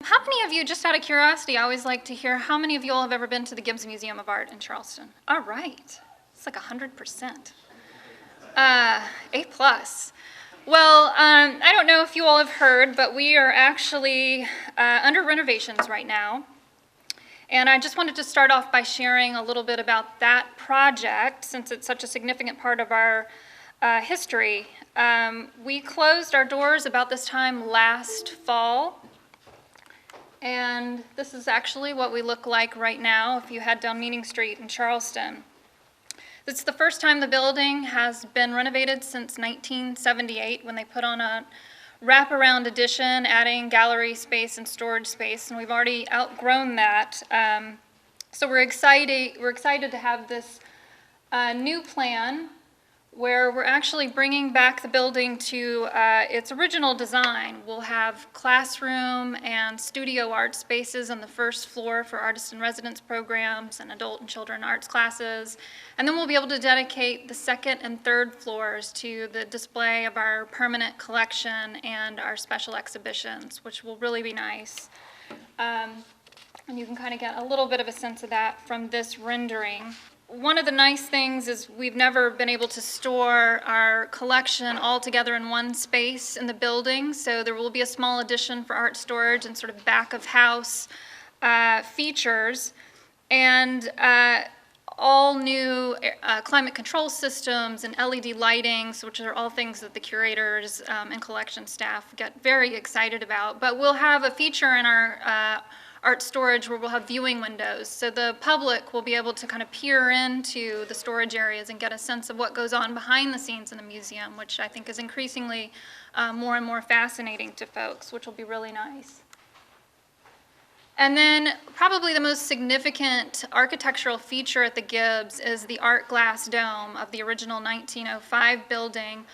How many of you, just out of curiosity, I always like to hear, how many of you all have ever been to the Gibbes Museum of Art in Charleston? All right, it's like 100%. A+. Well, I don't know if you all have heard, but we are actually under renovations right now. And I just wanted to start off by sharing a little bit about that project, since it's such a significant part of our history. We closed our doors about this time last fall. And this is actually what we look like right now if you head down Meeting Street in Charleston. It's the first time the building has been renovated since 1978, when they put on a wraparound addition, adding gallery space and storage space, and we've already outgrown that. So we're excited to have this new plan where we're actually bringing back the building to its original design. We'll have classroom and studio art spaces on the first floor for artist in residence programs and adult and children arts classes. And then we'll be able to dedicate the second and third floors to the display of our permanent collection and our special exhibitions, which will really be nice. And you can kind of get a little bit of a sense of that from this rendering. One of the nice things is we've never been able to store our collection all together in one space in the building, so there will be a small addition for art storage and sort of back of house features, and all new climate control systems and LED lightings, which are all things that the curators and collection staff get very excited about. But we'll have a feature in our art storage where we'll have viewing windows, so the public will be able to kind of peer into the storage areas and get a sense of what goes on behind the scenes in the museum, which I think is increasingly more and more fascinating to folks, which will be really nice. And then probably the most significant architectural feature at the Gibbes is the art glass dome of the original 1905 building,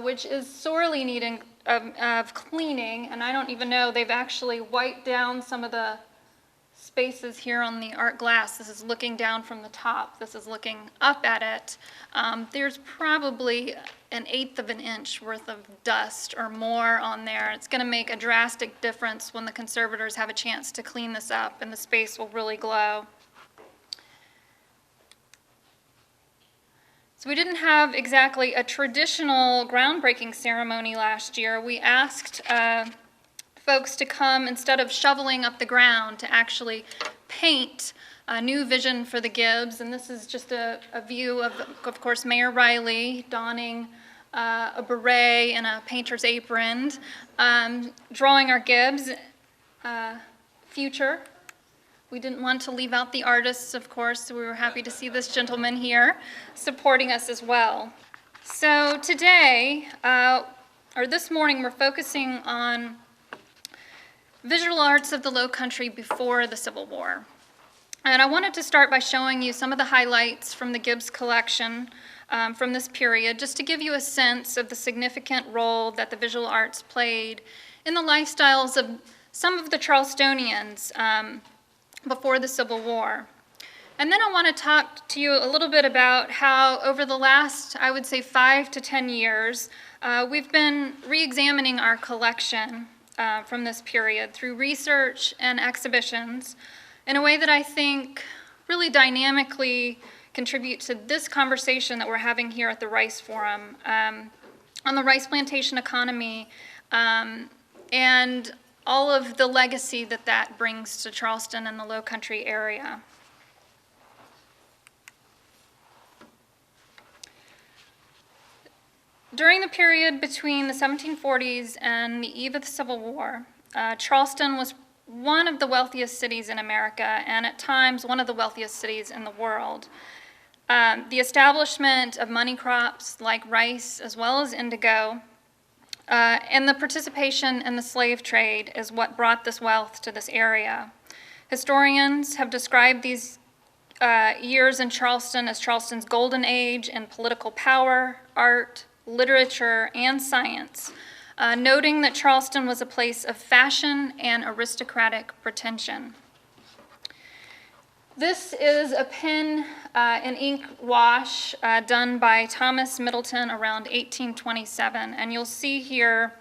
which is sorely needing of cleaning, and I don't even know, they've actually wiped down some of the spaces here on the art glass. This is looking down from the top. This is looking up at it. There's probably 1/8 of an inch worth of dust or more on there. It's going to make a drastic difference when the conservators have a chance to clean this up, and the space will really glow. So we didn't have exactly a traditional groundbreaking ceremony last year. We asked folks to come, instead of shoveling up the ground, to actually paint a new vision for the Gibbes. And this is just a view of course, Mayor Riley donning a beret and a painter's apron, drawing our Gibbes future. We didn't want to leave out the artists, of course, so we were happy to see this gentleman here supporting us as well. So today, or this morning, we're focusing on visual arts of the Lowcountry before the Civil War. And I wanted to start by showing you some of the highlights from the Gibbes collection from this period, just to give you a sense of the significant role that the visual arts played in the lifestyles of some of the Charlestonians before the Civil War. And then I want to talk to you a little bit about how over the last, I would say, 5 to 10 years, we've been re-examining our collection from this period through research and exhibitions in a way that I think really dynamically contribute to this conversation that we're having here at the Rice Forum on the rice plantation economy and all of the legacy that that brings to Charleston and the Lowcountry area. During the period between the 1740s and the eve of the Civil War, Charleston was one of the wealthiest cities in America, and at times one of the wealthiest cities in the world. The establishment of money crops like rice as well as indigo, and the participation in the slave trade is what brought this wealth to this area. Historians have described these years in Charleston as Charleston's golden age in political power, art, literature, and science, noting that Charleston was a place of fashion and aristocratic pretension. This is a pen and ink wash done by Thomas Middleton around 1827, and you'll see here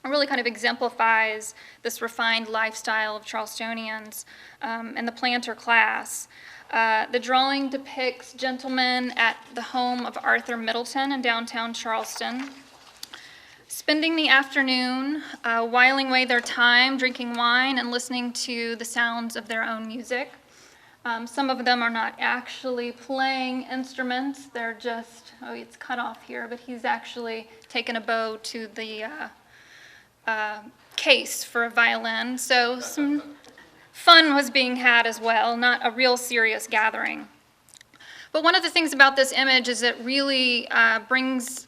really kind of exemplifies this refined lifestyle of Charlestonians and the planter class. The drawing depicts gentlemen at the home of Arthur Middleton in downtown Charleston, spending the afternoon whiling away their time, drinking wine and listening to the sounds of their own music. Some of them are not actually playing instruments, they're just, oh, it's cut off here, but he's actually taken a bow to the case for a violin, so some fun was being had as well, not a real serious gathering. But one of the things about this image is it really highlights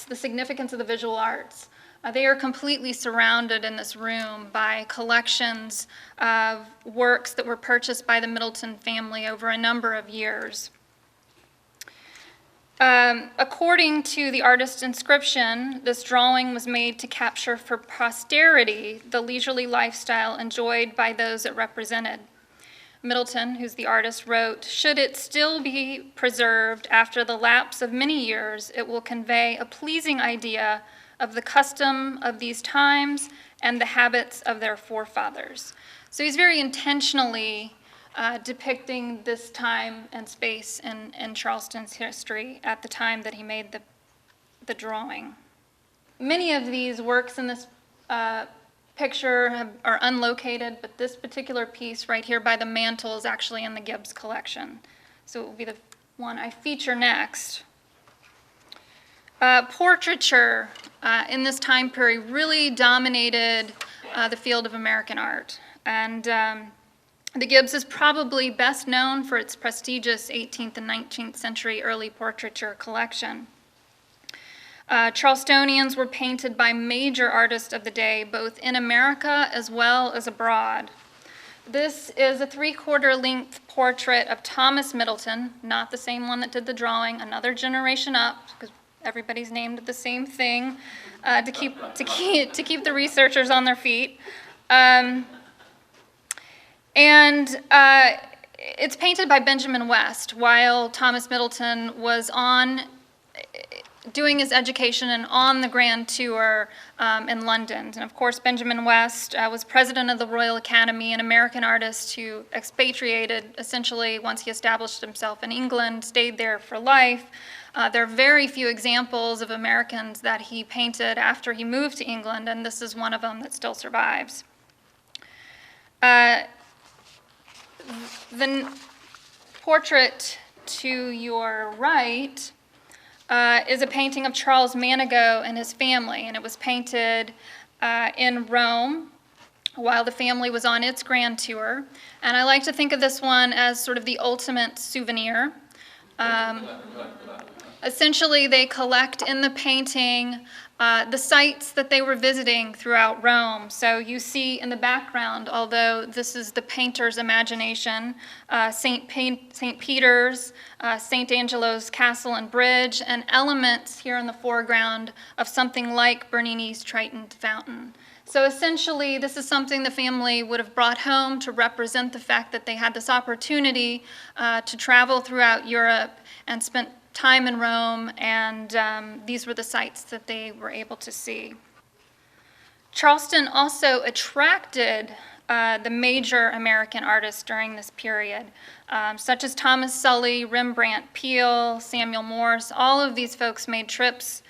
the significance of the visual arts. They are completely surrounded in this room by collections of works that were purchased by the Middleton family over a number of years. According to the artist's inscription, this drawing was made to capture for posterity the leisurely lifestyle enjoyed by those it represented. Middleton, who's the artist, wrote, "Should it still be preserved after the lapse of many years, it will convey a pleasing idea of the custom of these times and the habits of their forefathers." So he's very intentionally depicting this time and space in Charleston's history at the time that he made the drawing. Many of these works in this picture are unlocated, but this particular piece right here by the mantle is actually in the Gibbes collection. So it will be the one I feature next. Portraiture in this time period really dominated the field of American art. And the Gibbes is probably best known for its prestigious 18th and 19th century early portraiture collection. Charlestonians were painted by major artists of the day, both in America as well as abroad. This is a 3/4 length portrait of Thomas Middleton, not the same one that did the drawing, another generation up, because everybody's named the same thing to keep the researchers on their feet. It's painted by Benjamin West while Thomas Middleton was doing his education and on the grand tour in London. And of course, Benjamin West was president of the Royal Academy, an American artist who expatriated essentially once he established himself in England, stayed there for life. There are very few examples of Americans that he painted after he moved to England, and this is one of them that still survives. The portrait to your right is a painting of Charles Manigault and his family, and it was painted in Rome while the family was on its grand tour. And I like to think of this one as sort of the ultimate souvenir. Essentially, they collect in the painting the sites that they were visiting throughout Rome. So you see in the background, although this is the painter's imagination, St. Peter's, St. Angelo's Castle and Bridge, and elements here in the foreground of something like Bernini's Triton Fountain. So essentially, this is something the family would have brought home to represent the fact that they had this opportunity to travel throughout Europe and spent time in Rome, and these were the sites that they were able to see. Charleston also attracted the major American artists during this period, such as Thomas Sully, Rembrandt Peale, Samuel Morse. All of these folks made trips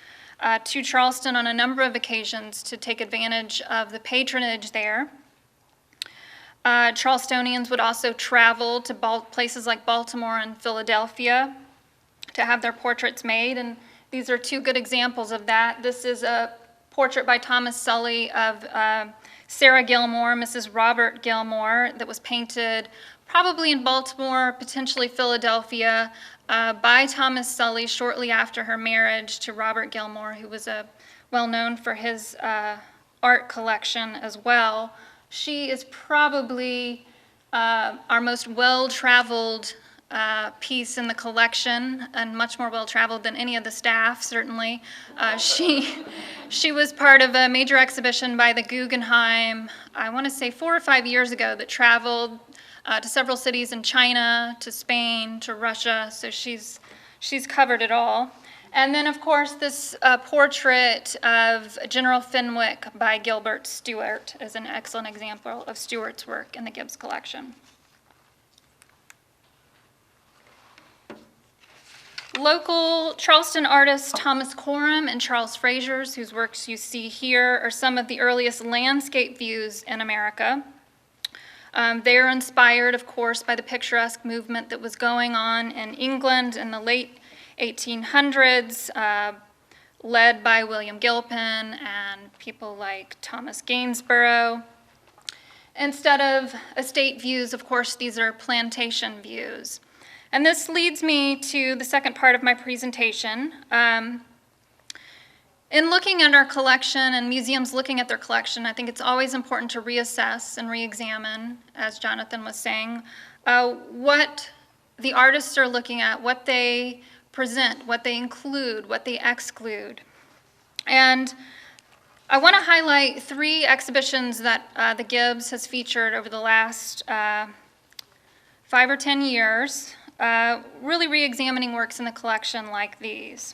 to Charleston on a number of occasions to take advantage of the patronage there. Charlestonians would also travel to places like Baltimore and Philadelphia to have their portraits made, and these are two good examples of that. This is a portrait by Thomas Sully of Sarah Gilmore, Mrs. Robert Gilmore, that was painted probably in Baltimore, potentially Philadelphia, by Thomas Sully shortly after her marriage to Robert Gilmore, who was well known for his art collection as well. She is probably our most well-traveled piece in the collection, and much more well-traveled than any of the staff, certainly. She was part of a major exhibition by the Guggenheim, I want to say 4 or 5 years ago, that traveled to several cities in China, to Spain, to Russia, so she's covered it all. And then, of course, this portrait of General Fenwick by Gilbert Stuart is an excellent example of Stuart's work in the Gibbes collection. Local Charleston artists Thomas Coram and Charles Frazier's, whose works you see here, are some of the earliest landscape views in America. They are inspired, of course, by the picturesque movement that was going on in England in the late 1800s, led by William Gilpin and people like Thomas Gainsborough. Instead of estate views, of course, these are plantation views. And this leads me to the second part of my presentation. In looking at our collection and museums looking at their collection, I think it's always important to reassess and re-examine, as Jonathan was saying, what the artists are looking at, what they present, what they include, what they exclude. And I want to highlight 3 exhibitions that the Gibbes has featured over the last 5 or 10 years, really re-examining works in the collection like these.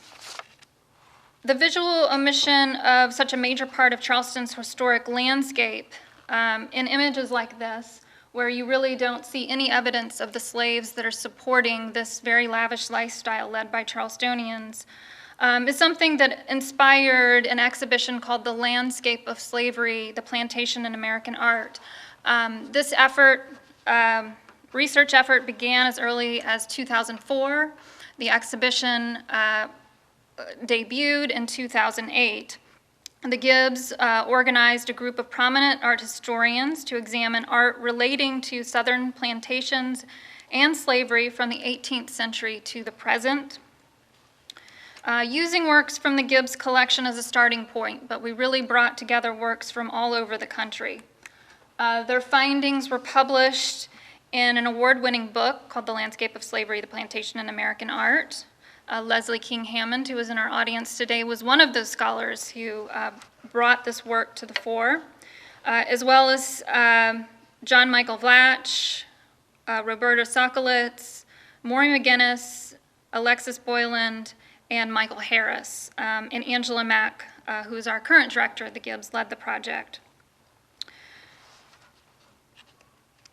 The visual omission of such a major part of Charleston's historic landscape in images like this, where you really don't see any evidence of the slaves that are supporting this very lavish lifestyle led by Charlestonians, is something that inspired an exhibition called The Landscape of Slavery, the Plantation in American Art. This effort, research effort, began as early as 2004. The exhibition debuted in 2008. The Gibbes organized a group of prominent art historians to examine art relating to Southern plantations and slavery from the 18th century to the present, using works from the Gibbes collection as a starting point, but we really brought together works from all over the country. Their findings were published in an award-winning book called The Landscape of Slavery, the Plantation in American Art. Leslie King Hammond, who is in our audience today, was one of those scholars who brought this work to the fore, as well as John Michael Vlach, Roberta Sokolitz, Maury McGinnis, Alexis Boyland, and Michael Harris. And Angela Mack, who is our current director at the Gibbes, led the project.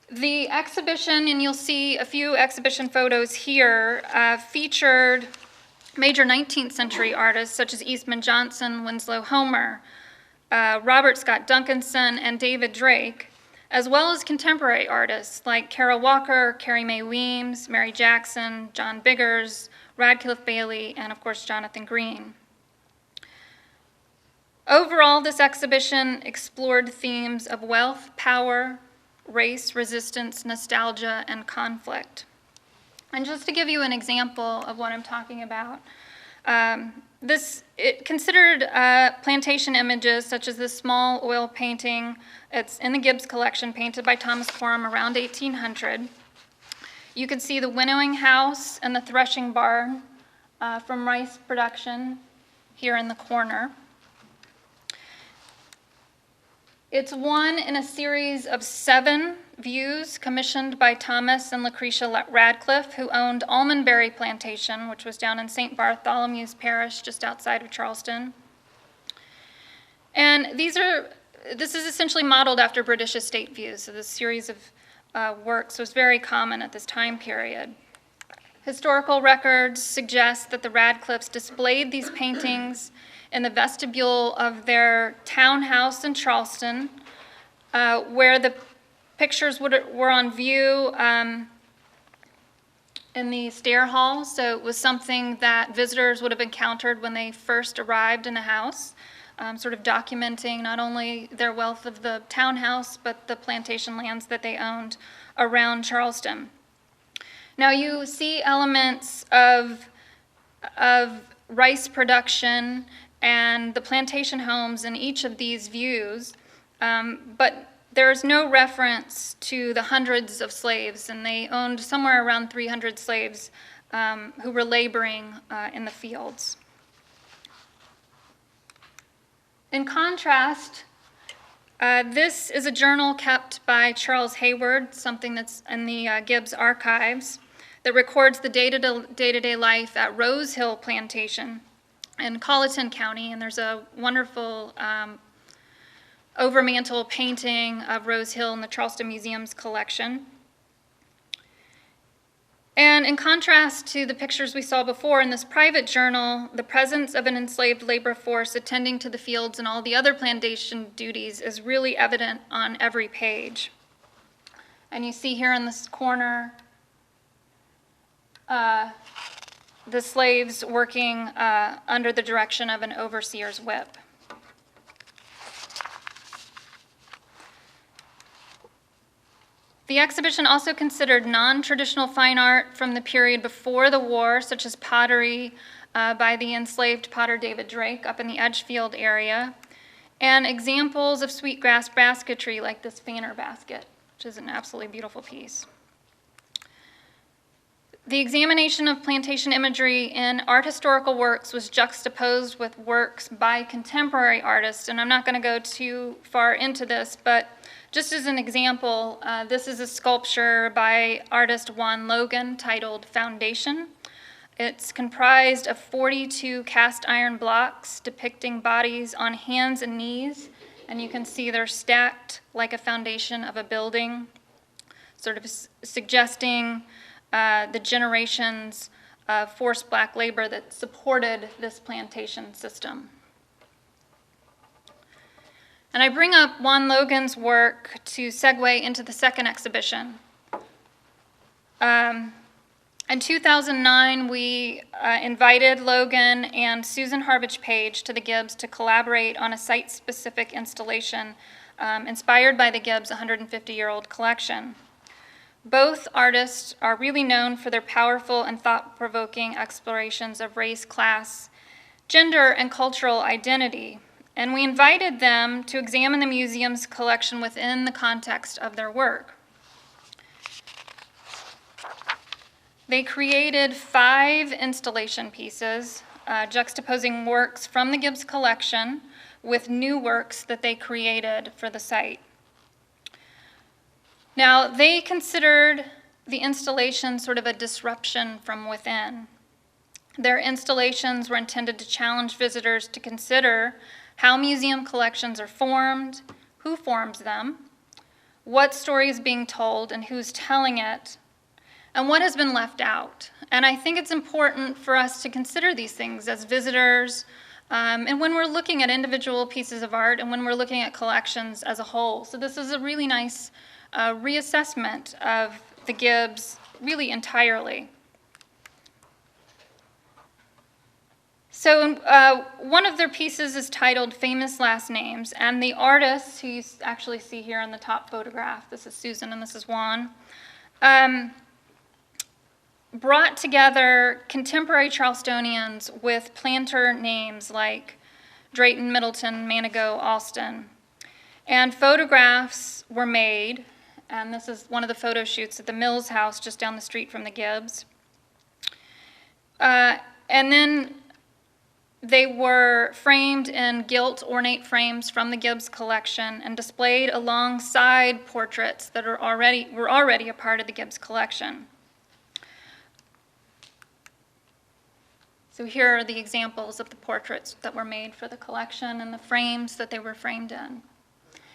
The exhibition, and you'll see a few exhibition photos here, featured major 19th century artists such as Eastman Johnson, Winslow Homer, Robert Scott Duncanson, and David Drake, as well as contemporary artists like Carol Walker, Carrie Mae Weems, Mary Jackson, John Biggers, Radcliffe Bailey, and of course Jonathan Green. Overall, this exhibition explored themes of wealth, power, race, resistance, nostalgia, and conflict. And just to give you an example of what I'm talking about, it considered plantation images such as this small oil painting. It's in the Gibbes collection, painted by Thomas Coram around 1800. You can see the winnowing house and the threshing barn from rice production here in the corner. It's one in a series of 7 views commissioned by Thomas and Lucretia Radcliffe, who owned Almondberry Plantation, which was down in St. Bartholomew's Parish, just outside of Charleston. And this is essentially modeled after British estate views, so this series of works was very common at this time period. Historical records suggest that the Radcliffes displayed these paintings in the vestibule of their townhouse in Charleston, where the pictures were on view in the stair hall. So it was something that visitors would have encountered when they first arrived in the house, sort of documenting not only their wealth of the townhouse, but the plantation lands that they owned around Charleston. Now you see elements of rice production and the plantation homes in each of these views, but there's no reference to the hundreds of slaves, and they owned somewhere around 300 slaves who were laboring in the fields. In contrast, this is a journal kept by Charles Hayward, something that's in the Gibbes archives, that records the day-to-day life at Rose Hill Plantation in Colleton County, and there's a wonderful overmantel painting of Rose Hill in the Charleston Museum's collection. And in contrast to the pictures we saw before, in this private journal, the presence of an enslaved labor force attending to the fields and all the other plantation duties is really evident on every page. And you see here in this corner, the slaves working under the direction of an overseer's whip. The exhibition also considered non-traditional fine art from the period before the war, such as pottery by the enslaved potter David Drake up in the Edgefield area, and examples of sweetgrass basketry like this Fanner basket, which is an absolutely beautiful piece. The examination of plantation imagery in art historical works was juxtaposed with works by contemporary artists, and I'm not going to go too far into this, but just as an example, this is a sculpture by artist Juan Logan titled Foundation. It's comprised of 42 cast iron blocks depicting bodies on hands and knees, and you can see they're stacked like a foundation of a building, sort of suggesting the generations of forced black labor that supported this plantation system. And I bring up Juan Logan's work to segue into the second exhibition. In 2009, we invited Logan and Susan Harbich Page to the Gibbes to collaborate on a site-specific installation inspired by the Gibbes 150-year-old collection. Both artists are really known for their powerful and thought-provoking explorations of race, class, gender, and cultural identity. And we invited them to examine the museum's collection within the context of their work. They created 5 installation pieces, juxtaposing works from the Gibbes collection with new works that they created for the site. Now, they considered the installation sort of a disruption from within. Their installations were intended to challenge visitors to consider how museum collections are formed, who forms them, what story is being told and who's telling it, and what has been left out. And I think it's important for us to consider these things as visitors, and when we're looking at individual pieces of art and when we're looking at collections as a whole. So this is a really nice reassessment of the Gibbes really entirely. So one of their pieces is titled Famous Last Names, and the artists, who you actually see here in the top photograph, this is Susan and this is Juan, brought together contemporary Charlestonians with planter names like Drayton, Middleton, Manigo, Alston. And photographs were made, and this is one of the photo shoots at the Mills House just down the street from the Gibbes. And then they were framed in gilt ornate frames from the Gibbes collection and displayed alongside portraits that were already a part of the Gibbes collection. So here are the examples of the portraits that were made for the collection and the frames that they were framed in.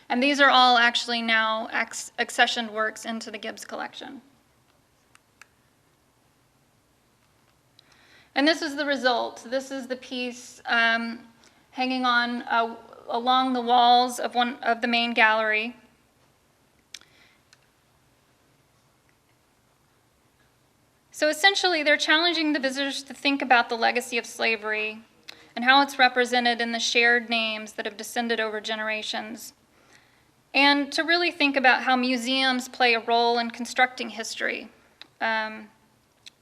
And these are all actually now accessioned works into the Gibbes collection. And this is the result. This is the piece hanging on along the walls of one of the main gallery. So essentially, they're challenging the visitors to think about the legacy of slavery and how it's represented in the shared names that have descended over generations, and to really think about how museums play a role in constructing history.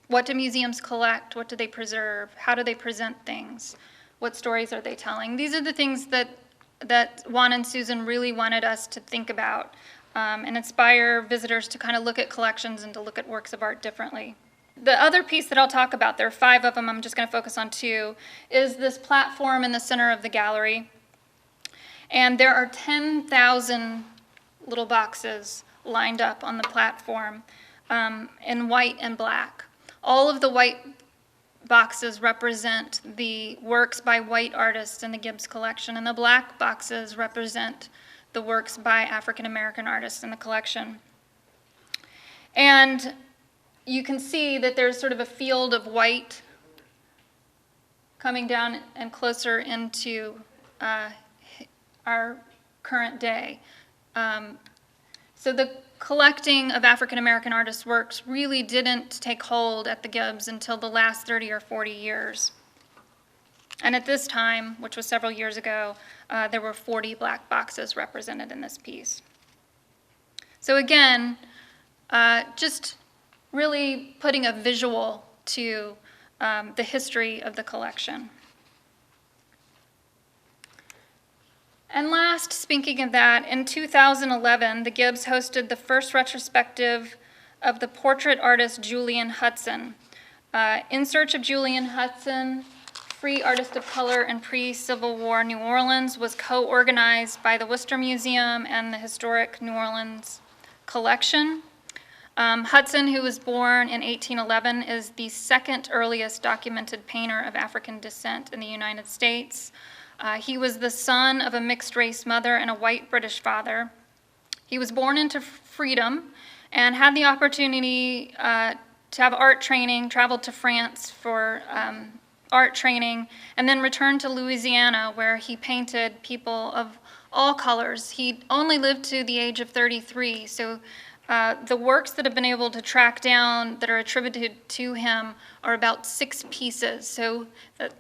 What do museums collect? What do they preserve? How do they present things? What stories are they telling? These are the things that Juan and Susan really wanted us to think about and inspire visitors to kind of look at collections and to look at works of art differently. The other piece that I'll talk about, there are 5 of them, I'm just going to focus on 2, is this platform in the center of the gallery. And there are 10,000 little boxes lined up on the platform in white and black. All of the white boxes represent the works by white artists in the Gibbes collection, and the black boxes represent the works by African American artists in the collection. And you can see that there's sort of a field of white coming down and closer into our current day. So the collecting of African American artists' works really didn't take hold at the Gibbes until the last 30 or 40 years. And at this time, which was several years ago, there were 40 black boxes represented in this piece. So again, just really putting a visual to the history of the collection. And last, speaking of that, in 2011, the Gibbes hosted the first retrospective of the portrait artist Julian Hudson. In Search of Julian Hudson, Free Artist of Color in Pre-Civil War New Orleans was co-organized by the Worcester Museum and the Historic New Orleans Collection. Hudson, who was born in 1811, is the second earliest documented painter of African descent in the United States. He was the son of a mixed-race mother and a white British father. He was born into freedom and had the opportunity to have art training, traveled to France for art training, and then returned to Louisiana, where he painted people of all colors. He only lived to the age of 33, so the works that have been able to track down that are attributed to him are about 6 pieces, so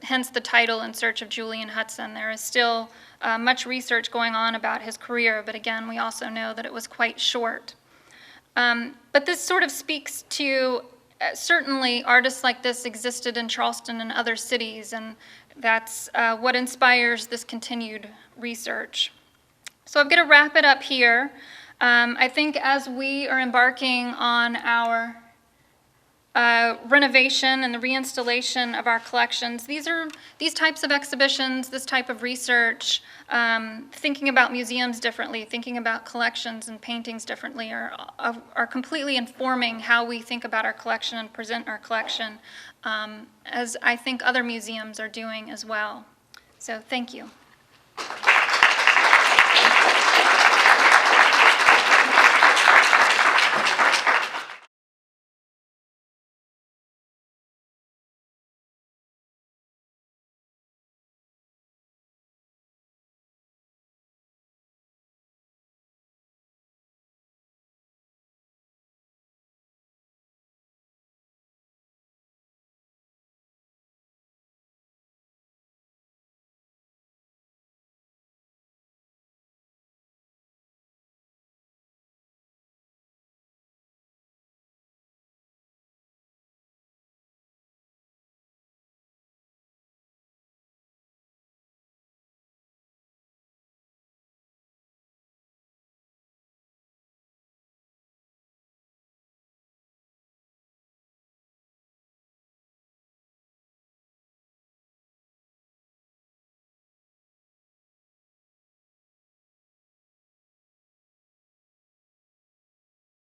hence the title, In Search of Julian Hudson. There is still much research going on about his career, but again, we also know that it was quite short. But this sort of speaks to, certainly artists like this existed in Charleston and other cities, and that's what inspires this continued research. So I'm going to wrap it up here. I think as we are embarking on our renovation and the reinstallation of our collections, these types of exhibitions, this type of research, thinking about museums differently, thinking about collections and paintings differently are completely informing how we think about our collection and present our collection, as I think other museums are doing as well. So thank you.